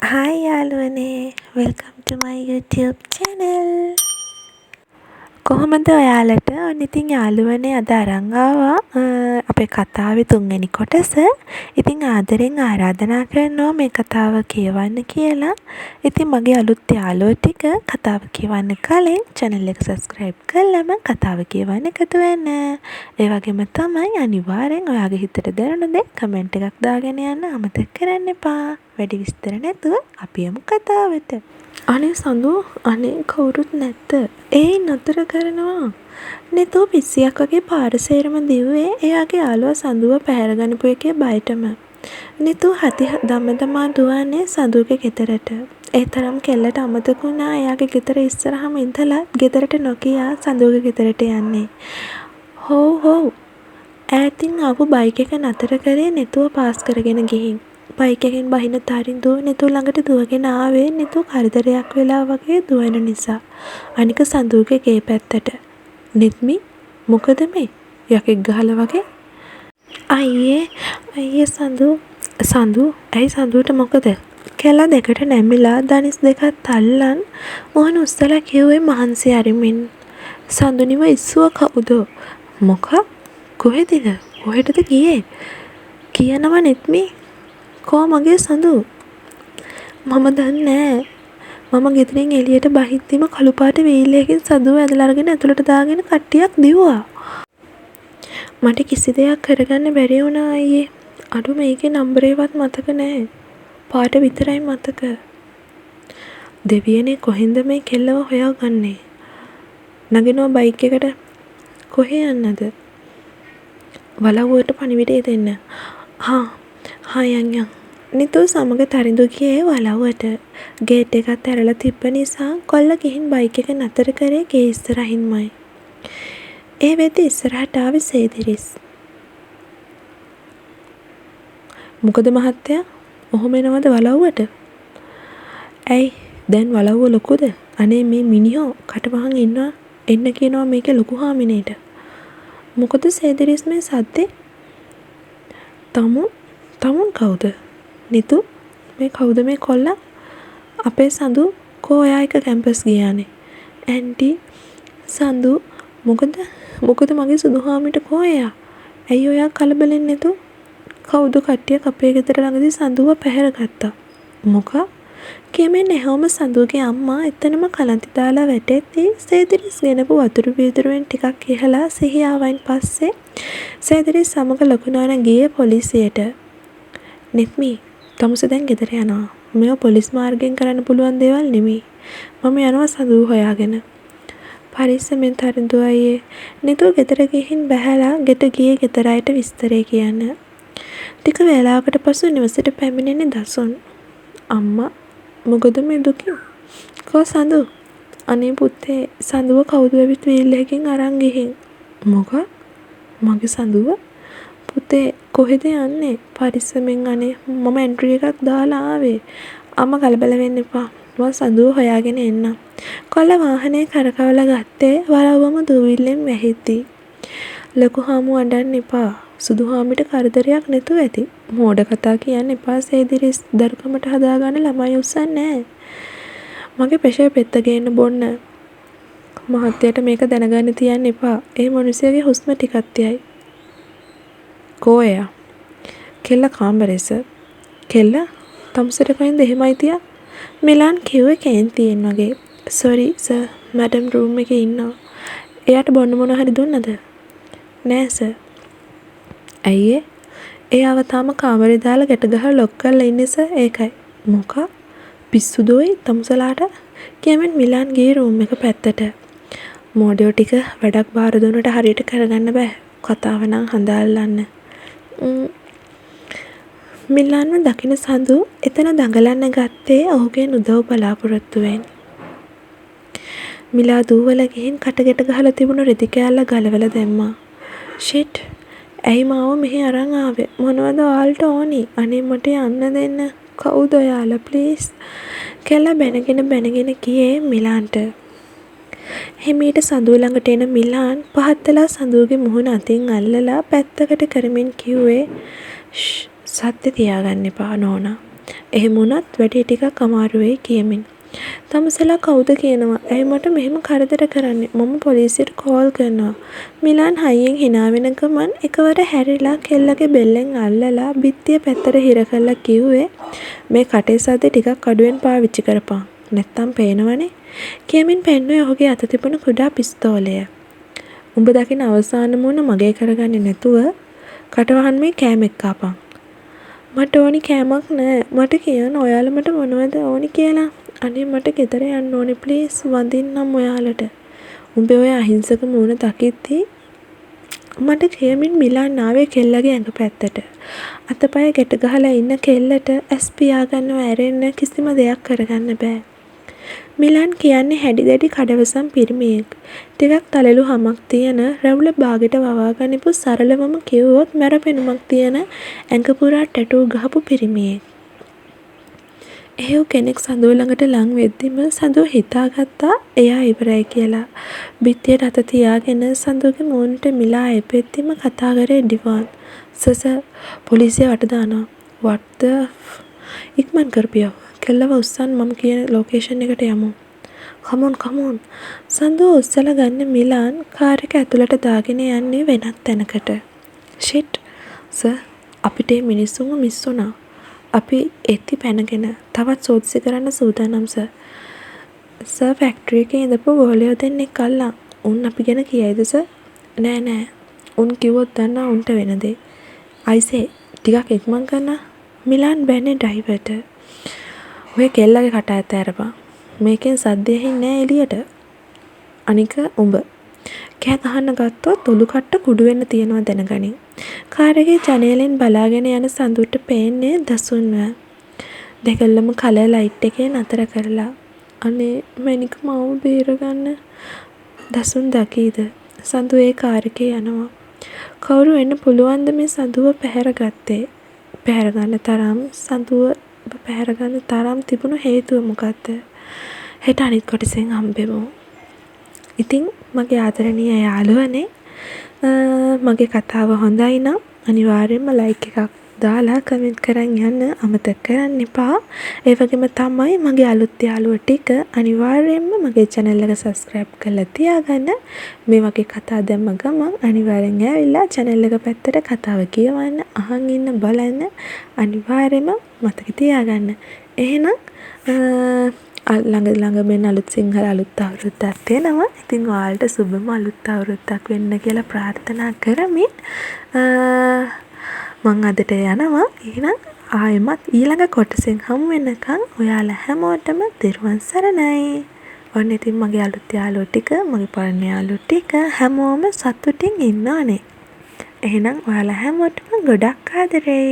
Hi යාළුවනේ, welcome to my YouTube channel. කොහොමද ඔයාලට? ඔන්න ඉතින් යාළුවනේ අද අරන් ආවා අපේ කතාවේ 3 වෙනි කොටස. ඉතින් ආදරෙන් ආරාධනා කරනවා මේ කතාව කියවන්න කියලා. ඉතින් මගේ අලුත් යාළුවෝ ටික කතාව කියවන්න කලින් channel එක subscribe කරලාම කතාව කියවන්න එකතු වෙන්න. ඒ වගේම තමයි අනිවාර්යෙන් ඔයාගේ හිතට දැනුණ දේ comment එකක් දාගෙන යන්න අමතක කරන්න එපා. වැඩි විස්තර නැතුව අපි යමු කතාවට. අනේ සඳු අනේ කවුරුත් නැත්ද? ඒ නතර කරනවා. නෙතෝ පිස්සියක් වගේ පාරසේරම දිව්වේ එයාගේ යාළුවා සඳුව පැහැරගනිපු එකේ බයටම. නෙතෝ හති දමදමා දුවන්නේ සඳුගේ ගෙදරට. ඒ තරම් කෙල්ලට අමතක වුණා එයාගේ ගෙදර ඉස්සරහම ඉඳලා ගෙදරට නොකියා සඳුගේ ගෙදරට යන්නේ. හොව් ඈතින් ආපු බයික් එක නතර කරේ නෙතුව පාස් කරගෙන ගිහින්. බයික් එකෙන් බහින තරින්දු නෙතු ළඟට දුවගෙන ආවේ නෙතු කරදරයක් වෙලා වගේ දුවන නිසා. අනික සඳුගේ ගේ පැත්තට. නෙත්මි මොකද මේ? යකෙක් ගහලා වගේ. අයියේ සඳු ඇයි සඳුට මොකද? කෙලා දෙකට නැමිලා දනිස් දෙකක් තල්ලන් මොහොන උස්සලා කිව්වේ මහන්සි අරිමින්. සඳුනිව ඉස්සුව කවුද? මොකක්? කොහෙදද? කොහෙටද ගියේ? කියනවා නෙත්මි. කෝ මගේ සඳු? මම දන්නේ මම ගෙදරින් එළියට බහිද්දිම කළු පාට වීලයකින් සඳුව ඇදලා අරගෙන ඇතුළට දාගෙන කට්ටියක් දිව්වා. මට කිසි දෙයක් කරගන්න බැරි වුණා අයියේ. අඩු මේකේ නම්බරේවත් මතක නැහැ. පාට විතරයි මතක. දෙවියනේ කොහෙන්ද මේ කෙල්ලව හොයාගන්නේ? නගිනවා බයික් එකට. කොහේ යන්නද? වලව්වට පණිවිඩය දෙන්න. යන්. නිතු සමග තරිඳු ගියේ වලව්වට. ගේට් එකත් ඇරලා තිබ්බ නිසා කොල්ල ගිහින් බයික් එක නතර කරේ ගේ ඉස්සරහින්මයි. ඒ වෙද්දි ඉස්සරහට ආවේ සේදිරිස්. මොකද මහත්තයා? ඔහොම එනවද වලව්වට? ඇයි දැන් වලව්ව ලොකුද? අනේ මේ මිනිහෝ කටවහන් ඉන්නවා. එන්න කියනවා මේකේ ලොකු හාමිනේට. මොකද සේදිරිස් මේ සද්දේ? තමුන් කවුද? නිතු මේ කවුද මේ කොල්ලා? අපේ සඳු කෝ එයා එක කැම්පස් ගියානේ. ඇන්ටි සඳු මොකද මගේ සුදුහාමිට කෝ එයා? ඇයි ඔයා කලබලෙන්නේ නැතු? කවුද කට්ටියක් අපේ ගෙදර ළඟදී සඳුව පැහැරගත්තා. මොකක්? කෙමෙන් එහෙවම සඳුගේ අම්මා එතනම කලන්ති දාලා වැටෙද්දී සේදිරිස් ගෙනපු වතුරු වීදුරුවෙන් ටිකක් ඉහලා සිහියාවයින් පස්සේ සේදිරිස් සමග ලොකු නෝනා ගියේ පොලිසියට. නෙත්මි තමුස දැන් ගෙදර යනවා. මේව පොලිස් මාර්ගයෙන් කරන්න පුළුවන් දේවල් නෙමෙයි. මම යනවා සඳුව හොයාගෙන. පරිස්සමෙන් තරිඳු අයියේ. නිතු ගෙදර ගිහින් බැහැලා ගෙට ගියේ ගෙදර අයට විස්තරේ කියන්න. ටික වේලාවකට පසු නිවසට පැමිණෙන්නේ දසුන්. අම්මා මොකද මේ දුකින්? කෝ සඳු? අනේ පුතේ සඳුව කවුද ඇවිත් වීල්ලකින් අරන් ගිහින්? මොකක්? මගේ සඳුව? පුතේ කොහෙද යන්නේ? පරිස්සමෙන් අනේ මම එන්ට්‍රි එකක් දාලා ආවේ. අම්මා කලබල වෙන්න එපා. මම සඳුව හොයාගෙන එන්නම්. කොල්ල වාහනේ කරකවලා ගත්තේ වලව්වම දුවිල්ලෙන් වැහිද්දී. ලොකු හාමු අඬන්න එපා. සුදු හාමිට කරදරයක් නැතුව ඇති. මෝඩ කතා කියන්න එපා සේදිරිස්. දරුකමට හදාගන්න ළමයි උස්සන්නේ නැහැ. මගේ ප්‍රෙෂර් පෙත්ත ගේන්න බොන්න. මහත්තයාට මේක දැනගන්න තියන්න එපා. ඒ මිනිහගේ හුස්ම ටිකක් තියයි. කෝ එයා? කෙල්ල කාමරේස. කෙල්ල තමුසට කයින්ද එහෙමයි තියා? මිලාන් කිව්වේ කේන්තියෙන් වගේ. සෝරි සර් මැඩම් රූම් එකේ ඉන්නවා. එයාට බොන්න මොන හරි දුන්නද? නෑ සර්. ඇයි එයාව තාම කාමරේ දාලා ගැට ගහලා ලොක් කරලා ඉන්නේ සර් ඒකයි. මොකක්? පිස්සුදෝයි තමුසලාට? කියමින් මිලාන් ගියේ රූම් එක පැත්තට. මොඩියෝ ටික වැඩක් බාර දුන්නට හරියට කරගන්න බෑ. කතාව නම් හඳාල්ලන්න. මිලාන්ව දකින සඳු එතන දඟලන්න ගත්තේ ඔහුගේ උදව් බලාපොරොත්තුවෙන්. මිලා දූවල ගිහින් කටගෙට ගහලා තිබුණු රෙදි කෑල්ල ගලවලා දැම්මා. ෂිට් ඇයි මාව මෙහි අරන් ආවේ? මොනවද ඔයාලට ඕනි? අනේ මට යන්න දෙන්න. කවුද ඔයාලා ප්ලීස්? කියලා බැනගෙන ගියේ මිලාන්ට. හිමීට සඳුව ළඟට එන මිලාන් පහත් වෙලා සඳුවගේ මුහුණ අතින් අල්ලලා පැත්තකට කරමින් කිව්වේ සත්‍ය තියාගන්න එපා නෝනා. එහෙම වුණත් වැඩේ ටිකක් අමාරු වෙයි කියමින්. තමසලා කවුද කියනවා. ඇයි මට මෙහෙම කරදර කරන්නේ? මම පොලිසියට කෝල් කරනවා. මිලාන් හයියෙන් hina වෙන ගමන් එකවර හැරිලා කෙල්ලගේ බෙල්ලෙන් අල්ලලා බිත්තිය පැත්තට හිර කරලා කිව්වේ මේ කටේ සද්දේ ටිකක් අඩුවෙන් පාවිච්චි කරපන්. නැත්තම් පේනවනේ. කියමින් පෙන්නුවේ ඔහුගේ අත තිබුණු කුඩා පිස්තෝලය. උඹ දකින අවසාන මුණ මගේ කරගන්නේ නැතුව කටවහන් මේ කෑමක් කාපන්. මට ඕනි කෑමක් නෑ. මට කියන්න ඔයාලා මට මොනවද ඕනි කියලා. අනේ මට ගෙදර යන්න ඕනේ ප්ලීස් වඳින්නම් ඔයාලට. උඹේ ඔය අහිංසක මූණ දකිද්දි මට කියමින් මිලාන් ආවේ කෙල්ලගේ ඇඟ පැත්තට. අතපය ගැට ගහලා ඉන්න කෙල්ලට ඇස් පියාගන්නව ඇරෙන්න කිසිම දෙයක් කරගන්න බෑ. මිලාන් කියන්නේ හැඩි දැඩි කඩවසම් පිරිමියෙක්. ටිකක් තලලු හමක් තියෙන රැවුල බාගෙට වවා ගනිපු සරලවම කිව්වොත් මැරපෙනුමක් තියෙන ඇඟ පුරා ටැටූ ගහපු පිරිමියෙක්. එහෙව් කෙනෙක් සඳුව ළඟට ලං වෙද්දිම සඳුව හිතාගත්තා එයා ඉවරයි කියලා. බිත්තියට අත තියාගෙන සඳුවගේ මූණට මිලා එපෙද්දිම කතා කරේ ඩිවාන්. සස පොලිසිය වට දානවා. what the ඉක්මන් කරපියෝ. කෙල්ලව උස්සන් මම කියන ලොකේෂන් එකට යමු. come on. සඳුව උස්සලා ගන්න මිලාන් කාර් එක ඇතුළට දාගෙන යන්නේ වෙනත් තැනකට. shit සර් අපිට මේ මිනිස්සුන්ව මිස් වුණා. අපි එති පැනගෙන තවත් සෝදිසි කරන්න සූදානම් සර්. සර් ෆැක්ටරි එකේ ඉඳපු ගෝලියෝ දෙන්නෙක් අල්ලන්. උන් අපි ගැන කියයිද සර්? නෑ. උන් කිව්වොත් දන්නා උන්ට වෙන දේ. අයිසේ ටිකක් ඉක්මන් කරන්න. මිලාන් බැන්නේ ඩ්‍රයිවර්ට. ඔය කෙල්ලගේ කට ඇත ඇරපන්. මේකෙන් සද්දේ ඇහින්නේ නෑ එළියට. අනික උඹ කෑ ගහන්න ගත්තොත් ඔලු කට්ට කුඩු වෙන්න තියනවා දැනගනින්. කාර් එකේ ජනේලෙන් බලාගෙන යන සඳුට පේන්නේ දසුන්ව. දෙකල්ලම කලර් ලයිට් එකේ නතර කරලා අනේ මැනික මාව බේරගන්න. දසුන් දකීද? සඳු ඒ කාර් එකේ යනවා. කවුරු වෙන්න පුළුවන්ද මේ සඳුව පැහැරගත්තේ? පැහැරගන්න තරම් තිබුණු හේතුව මොකද්ද? හෙට අනිත් කොටසෙන් හම්බෙමු. ඉතින් මගේ ආදරණීය යාළුවනේ මගේ කතාව හොඳයි නම් අනිවාර්යෙන්ම ලයික් එකක් දාලා කමෙන්ට් කරන් යන්න අමතක කරන්න එපා. ඒ වගේම තමයි මගේ අලුත් යාළුවෝ ටික අනිවාර්යෙන්ම මගේ channel එක subscribe කරලා තියාගන්න. මේ වගේ කතා දැම්ම ගමන් අනිවාර්යෙන් ඇවිල්ලා channel එක පැත්තට කතාව කියවන්න, අහන් ඉන්න බලන්න අනිවාර්යෙන්ම මතක තියාගන්න. එහෙනම් ළඟ මෙන්න අලුත් සිංහල අලුත් අවුරුද්දක් එනවා. ඉතින් ඔයාලට සුබම අලුත් අවුරුද්දක් වෙන්න කියලා ප්‍රාර්ථනා කරමින් මං අදට යනවා. එහෙනම් ආයෙමත් ඊළඟ කොටසෙන් හමු වෙනකන් ඔයාලා හැමෝටම තෙරුවන් සරණයි. ඔන්න ඉතින් මගේ අලුත් යාළුවෝ ටික, මගේ පරණ යාළුවෝ ටික හැමෝම සතුටින් ඉන්නවනේ. එහෙනම් ඔයාලා හැමෝටම ගොඩක් ආදරේ.